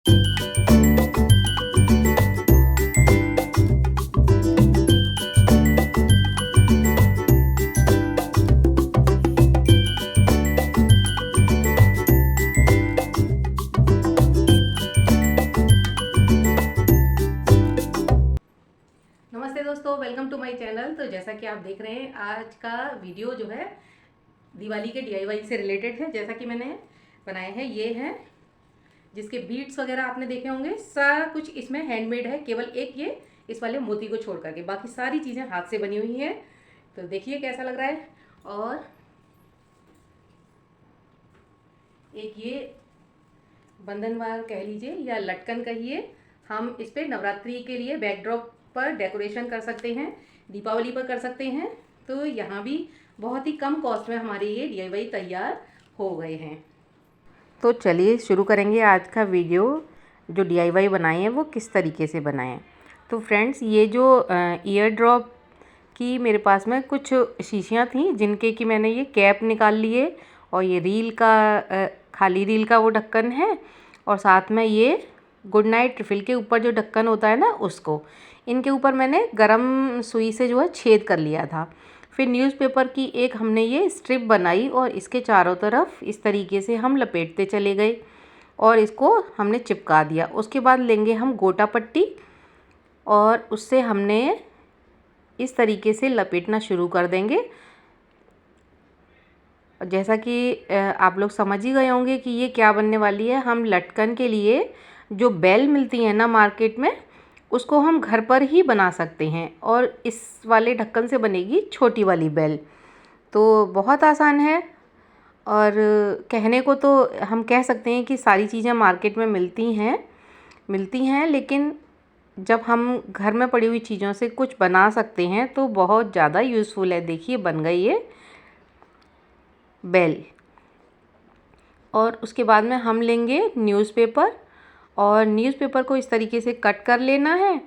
नमस्ते दोस्तों, welcome to my channel. तो जैसा कि आप देख रहे हैं, आज का वीडियो जो है दिवाली के DIY से रिलेटेड है। जैसा कि मैंने बनाए हैं, ये है जिसके बीट्स वगैरह आपने देखे होंगे, सारा कुछ इसमें हैंडमेड है। केवल एक ये इस वाले मोती को छोड़ करके बाकी सारी चीज़ें हाथ से बनी हुई हैं। तो देखिए कैसा लग रहा है। और एक ये बंधनवार कह लीजिए या लटकन कहिए, हम इस पर नवरात्रि के लिए बैकड्रॉप पर डेकोरेशन कर सकते हैं, दीपावली पर कर सकते हैं। तो यहाँ भी बहुत ही कम कॉस्ट में हमारे ये DIY तैयार हो गए हैं। तो चलिए शुरू करेंगे आज का वीडियो। जो DIY बनाए हैं वो किस तरीके से बनाए हैं। तो फ्रेंड्स, ये जो ईयर ड्रॉप की मेरे पास में कुछ शीशियाँ थी, जिनके कि मैंने ये कैप निकाल लिए, और ये रील का खाली रील का वो ढक्कन है, और साथ में ये गुड नाइट रिफिल के ऊपर जो ढक्कन होता है ना, उसको इनके ऊपर मैंने गरम सुई से जो है छेद कर लिया था। फिर न्यूज़पेपर की एक हमने ये स्ट्रिप बनाई और इसके चारों तरफ इस तरीके से हम लपेटते चले गए और इसको हमने चिपका दिया। उसके बाद लेंगे हम गोटा पट्टी और उससे हमने इस तरीके से लपेटना शुरू कर देंगे। जैसा कि आप लोग समझ ही गए होंगे कि ये क्या बनने वाली है। हम लटकन के लिए जो बेल मिलती है ना मार्केट में, उसको हम घर पर ही बना सकते हैं, और इस वाले ढक्कन से बनेगी छोटी वाली बेल। तो बहुत आसान है, और कहने को तो हम कह सकते हैं कि सारी चीज़ें मार्केट में मिलती हैं, लेकिन जब हम घर में पड़ी हुई चीज़ों से कुछ बना सकते हैं तो बहुत ज़्यादा यूज़फुल है। देखिए बन गई ये बेल। और उसके बाद में हम लेंगे न्यूज़पेपर, और न्यूज़पेपर को इस तरीके से कट कर लेना है,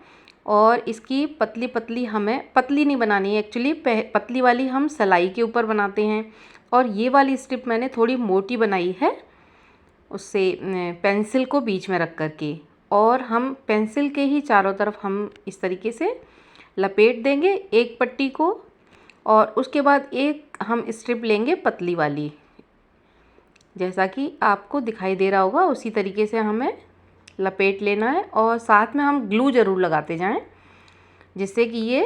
और इसकी पतली पतली, हमें पतली नहीं बनानी है एक्चुअली, पतली वाली हम सिलाई के ऊपर बनाते हैं। और ये वाली स्ट्रिप मैंने थोड़ी मोटी बनाई है, उससे पेंसिल को बीच में रख कर के, और हम पेंसिल के ही चारों तरफ हम इस तरीके से लपेट देंगे एक पट्टी को। और उसके बाद एक हम स्ट्रिप लेंगे पतली वाली, जैसा कि आपको दिखाई दे रहा होगा उसी तरीके से हमें लपेट लेना है। और साथ में हम ग्लू ज़रूर लगाते जाएं, जिससे कि ये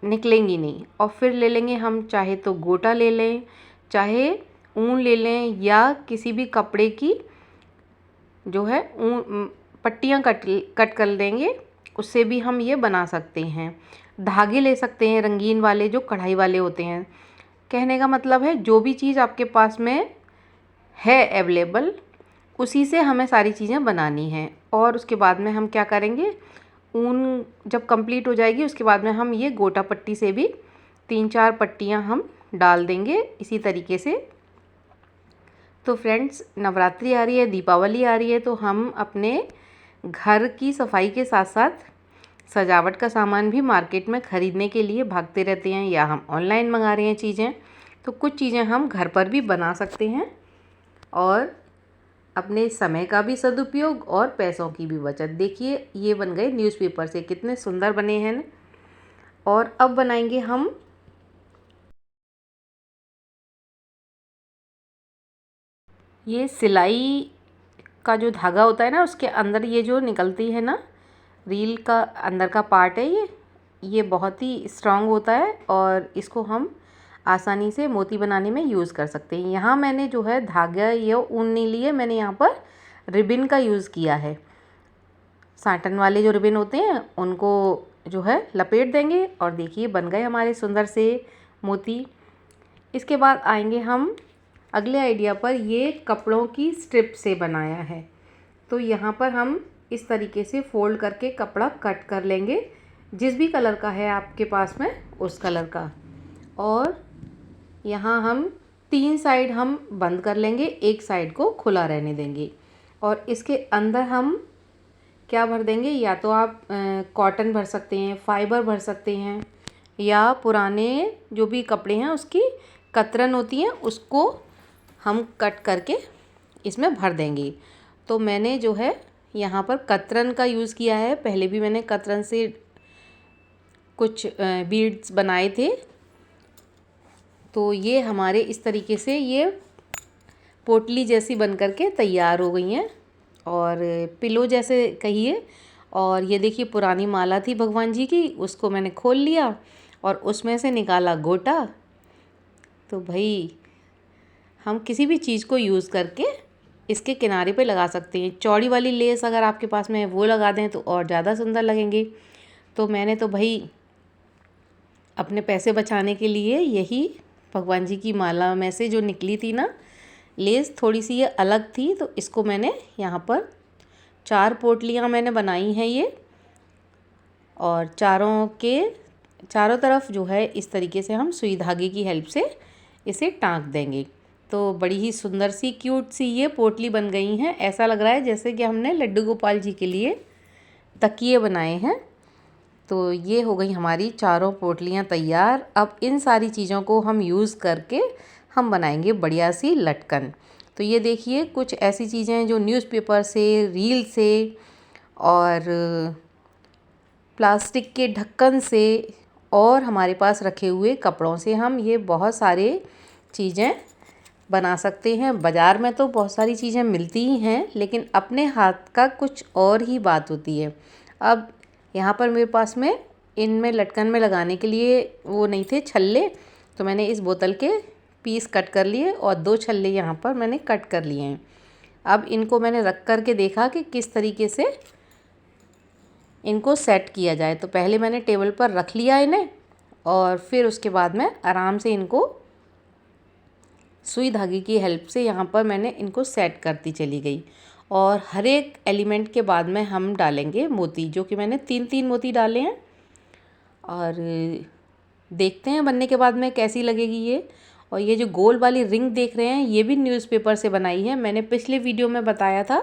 निकलेंगी नहीं। और फिर ले लेंगे हम, चाहे तो गोटा ले लें, चाहे ऊन ले लें, या किसी भी कपड़े की जो है ऊन पट्टियाँ कट कर देंगे, उससे भी हम ये बना सकते हैं। धागे ले सकते हैं रंगीन वाले, जो कढ़ाई वाले होते हैं। कहने का मतलब है जो भी चीज़ आपके पास में है अवेलेबल, उसी से हमें सारी चीज़ें बनानी हैं। और उसके बाद में हम क्या करेंगे, ऊन जब कंप्लीट हो जाएगी उसके बाद में हम ये गोटा पट्टी से भी 3-4 पट्टियाँ हम डाल देंगे इसी तरीके से। तो फ्रेंड्स, नवरात्रि आ रही है, दीपावली आ रही है, तो हम अपने घर की सफाई के साथ साथ सजावट का सामान भी मार्केट में ख़रीदने के लिए भागते रहते हैं, या हम ऑनलाइन मंगा रहे हैं चीज़ें। तो कुछ चीज़ें हम घर पर भी बना सकते हैं, और अपने समय का भी सदुपयोग और पैसों की भी बचत। देखिए ये बन गए न्यूज़पेपर से, कितने सुंदर बने हैं न? और अब बनाएंगे हम ये सिलाई का जो धागा होता है ना, उसके अंदर ये जो निकलती है ना, रील का अंदर का पार्ट है ये बहुत ही स्ट्रांग होता है, और इसको हम आसानी से मोती बनाने में यूज़ कर सकते हैं। यहाँ मैंने जो है धागा या ऊन नहीं लिए, मैंने यहाँ पर रिबिन का यूज़ किया है। साटन वाले जो रिबिन होते हैं उनको जो है लपेट देंगे, और देखिए बन गए हमारे सुंदर से मोती। इसके बाद आएंगे हम अगले आइडिया पर। ये कपड़ों की स्ट्रिप से बनाया है, तो यहाँ पर हम इस तरीके से फोल्ड करके कपड़ा कट कर लेंगे, जिस भी कलर का है आपके पास में उस कलर का। और यहाँ हम 3 साइड हम बंद कर लेंगे, एक साइड को खुला रहने देंगे। और इसके अंदर हम क्या भर देंगे, या तो आप कॉटन भर सकते हैं, फाइबर भर सकते हैं, या पुराने जो भी कपड़े हैं उसकी कतरन होती है उसको हम कट करके इसमें भर देंगे। तो मैंने जो है यहाँ पर कतरन का यूज़ किया है। पहले भी मैंने कतरन से कुछ बीड्स बनाए थे। तो ये हमारे इस तरीके से ये पोटली जैसी बन करके तैयार हो गई हैं, और पिलो जैसे कहिए। और ये देखिए पुरानी माला थी भगवान जी की, उसको मैंने खोल लिया और उसमें से निकाला गोटा। तो भाई हम किसी भी चीज़ को यूज़ करके इसके किनारे पे लगा सकते हैं। चौड़ी वाली लेस अगर आपके पास में है वो लगा दें तो और ज़्यादा सुंदर लगेंगे। तो मैंने तो भाई अपने पैसे बचाने के लिए यही भगवान जी की माला में से जो निकली थी ना लेस, थोड़ी सी ये अलग थी, तो इसको मैंने यहाँ पर 4 पोटलियाँ मैंने बनाई हैं ये, और चारों तरफ जो है इस तरीके से हम सुई धागे की हेल्प से इसे टाँक देंगे। तो बड़ी ही सुंदर सी क्यूट सी ये पोटली बन गई हैं। ऐसा लग रहा है जैसे कि हमने लड्डू गोपाल जी के लिए तकिए बनाए हैं। तो ये हो गई हमारी चारों पोटलियाँ तैयार। अब इन सारी चीज़ों को हम यूज़ करके हम बनाएंगे बढ़िया सी लटकन। तो ये देखिए कुछ ऐसी चीज़ें हैं जो न्यूज़पेपर से, रील से और प्लास्टिक के ढक्कन से और हमारे पास रखे हुए कपड़ों से हम ये बहुत सारे चीज़ें बना सकते हैं। बाज़ार में तो बहुत सारी चीज़ें मिलती ही हैं, लेकिन अपने हाथ का कुछ और ही बात होती है। अब यहाँ पर मेरे पास में इनमें लटकन में लगाने के लिए वो नहीं थे छल्ले, तो मैंने इस बोतल के पीस कट कर लिए और 2 छल्ले यहाँ पर मैंने कट कर लिए हैं। अब इनको मैंने रख कर के देखा कि किस तरीके से इनको सेट किया जाए। तो पहले मैंने टेबल पर रख लिया इन्हें, और फिर उसके बाद में आराम से इनको सुई धागे की हेल्प से यहाँ पर मैंने इनको सेट करती चली गई। और हर एक एलिमेंट के बाद में हम डालेंगे मोती, जो कि मैंने 3-3 मोती डाले हैं। और देखते हैं बनने के बाद में कैसी लगेगी ये। और ये जो गोल वाली रिंग देख रहे हैं ये भी न्यूज़पेपर से बनाई है। मैंने पिछले वीडियो में बताया था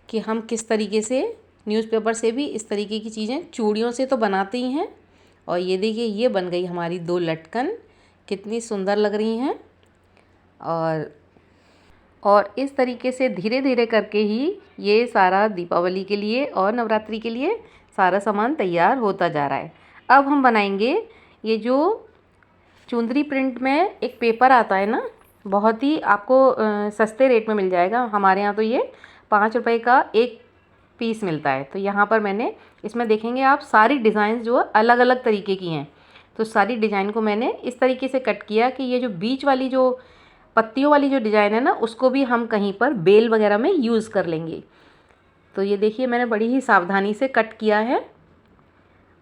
कि हम किस तरीके से न्यूज़पेपर से भी इस तरीके की चीज़ें चूड़ियों से तो बनाते ही हैं। और ये देखिए ये बन गई हमारी 2 लटकन, कितनी सुंदर लग रही हैं। और इस तरीके से धीरे धीरे करके ही ये सारा दीपावली के लिए और नवरात्रि के लिए सारा सामान तैयार होता जा रहा है। अब हम बनाएंगे ये जो चुंदरी प्रिंट में एक पेपर आता है ना, बहुत ही आपको सस्ते रेट में मिल जाएगा। हमारे यहाँ तो ये 5 रुपए का एक पीस मिलता है। तो यहाँ पर मैंने इसमें देखेंगे आप सारी डिज़ाइन जो अलग अलग तरीके की हैं। तो सारी डिज़ाइन को मैंने इस तरीके से कट किया कि ये जो बीच वाली जो पत्तियों वाली जो डिज़ाइन है ना, उसको भी हम कहीं पर बेल वगैरह में यूज़ कर लेंगे। तो ये देखिए मैंने बड़ी ही सावधानी से कट किया है,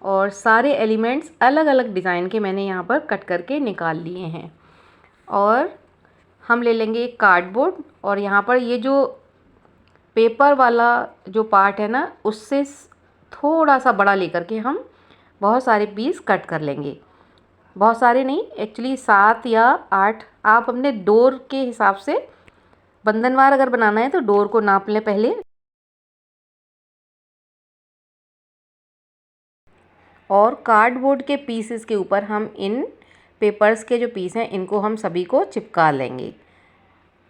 और सारे एलिमेंट्स अलग अलग डिज़ाइन के मैंने यहाँ पर कट करके निकाल लिए हैं। और हम ले लेंगे एक कार्डबोर्ड, और यहाँ पर ये जो पेपर वाला जो पार्ट है ना, उससे थोड़ा सा बड़ा लेकर के हम बहुत सारे पीस कट कर लेंगे। बहुत सारे नहीं, एक्चुअली 7 या 8। आप अपने डोर के हिसाब से, बंधनवार अगर बनाना है तो डोर को नाप लें पहले। और कार्डबोर्ड के पीसेस के ऊपर हम इन पेपर्स के जो पीस हैं इनको हम सभी को चिपका लेंगे।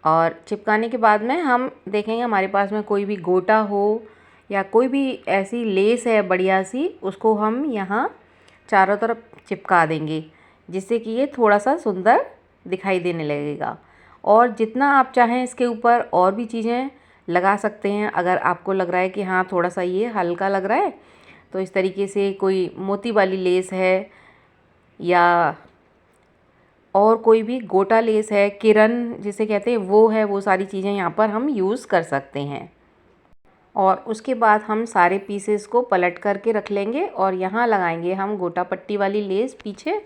और चिपकाने के बाद में हम देखेंगे हमारे पास में कोई भी गोटा हो या कोई भी ऐसी लेस है बढ़िया सी, उसको हम यहाँ चारों तरफ चिपका देंगे, जिससे कि ये थोड़ा सा सुंदर दिखाई देने लगेगा। और जितना आप चाहें इसके ऊपर और भी चीज़ें लगा सकते हैं। अगर आपको लग रहा है कि हाँ थोड़ा सा ये हल्का लग रहा है, तो इस तरीके से कोई मोती वाली लेस है या और कोई भी गोटा लेस है, किरण जिसे कहते हैं वो है, वो सारी चीज़ें यहाँ पर हम यूज़ कर सकते हैं। और उसके बाद हम सारे पीसेस को पलट करके रख लेंगे, और यहाँ लगाएंगे हम गोटा पट्टी वाली लेस पीछे।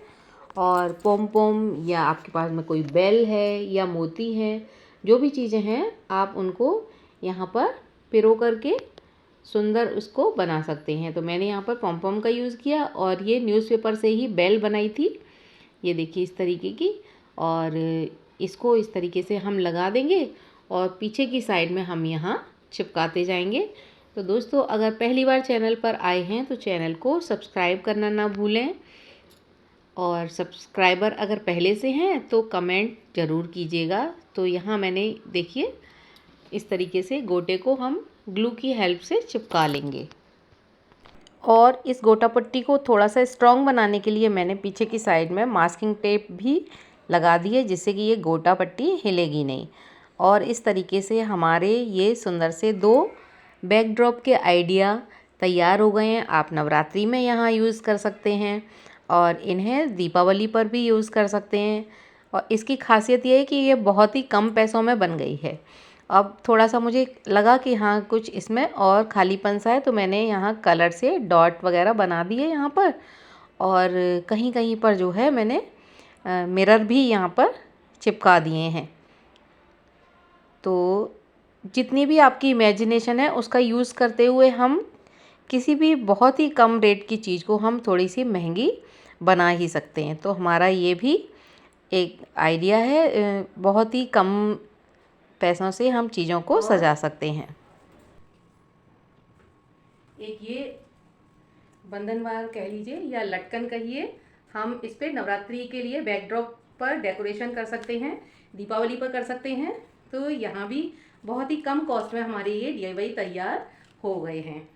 और पोम पोम या आपके पास में कोई बेल है या मोती है, जो भी चीज़ें हैं आप उनको यहाँ पर पिरो करके सुंदर उसको बना सकते हैं। तो मैंने यहाँ पर पॉम पॉम का यूज़ किया, और ये न्यूज़पेपर से ही बेल बनाई थी, ये देखिए इस तरीके की। और इसको इस तरीके से हम लगा देंगे, और पीछे की साइड में हम यहाँ चिपकाते जाएंगे। तो दोस्तों अगर पहली बार चैनल पर आए हैं तो चैनल को सब्सक्राइब करना ना भूलें, और सब्सक्राइबर अगर पहले से हैं तो कमेंट ज़रूर कीजिएगा। तो यहाँ मैंने देखिए इस तरीके से गोटे को हम ग्लू की हेल्प से चिपका लेंगे। और इस गोटा पट्टी को थोड़ा सा स्ट्रॉन्ग बनाने के लिए मैंने पीछे की साइड में मास्किंग टेप भी लगा दी है, जिससे कि ये गोटा पट्टी हिलेगी नहीं। और इस तरीके से हमारे ये सुंदर से 2 बैकड्रॉप के आइडिया तैयार हो गए हैं। आप नवरात्रि में यहाँ यूज़ कर सकते हैं और इन्हें दीपावली पर भी यूज़ कर सकते हैं। और इसकी खासियत ये है कि ये बहुत ही कम पैसों में बन गई है। अब थोड़ा सा मुझे लगा कि हाँ कुछ इसमें और खालीपन सा है, तो मैंने यहाँ कलर से डॉट वगैरह बना दिए यहाँ पर। और कहीं कहीं पर जो है मैंने मिरर भी यहाँ पर चिपका दिए हैं। तो जितनी भी आपकी इमेजिनेशन है उसका यूज़ करते हुए हम किसी भी बहुत ही कम रेट की चीज़ को हम थोड़ी सी महंगी बना ही सकते हैं। तो हमारा ये भी एक आइडिया है, बहुत ही कम पैसों से हम चीज़ों को सजा सकते हैं। एक ये बंधनवार कह लीजिए या लटकन कहिए, हम इस पे नवरात्रि के लिए बैकड्रॉप पर डेकोरेशन कर सकते हैं, दीपावली पर कर सकते हैं। तो यहाँ भी बहुत ही कम कॉस्ट में हमारे ये DIY तैयार हो गए हैं।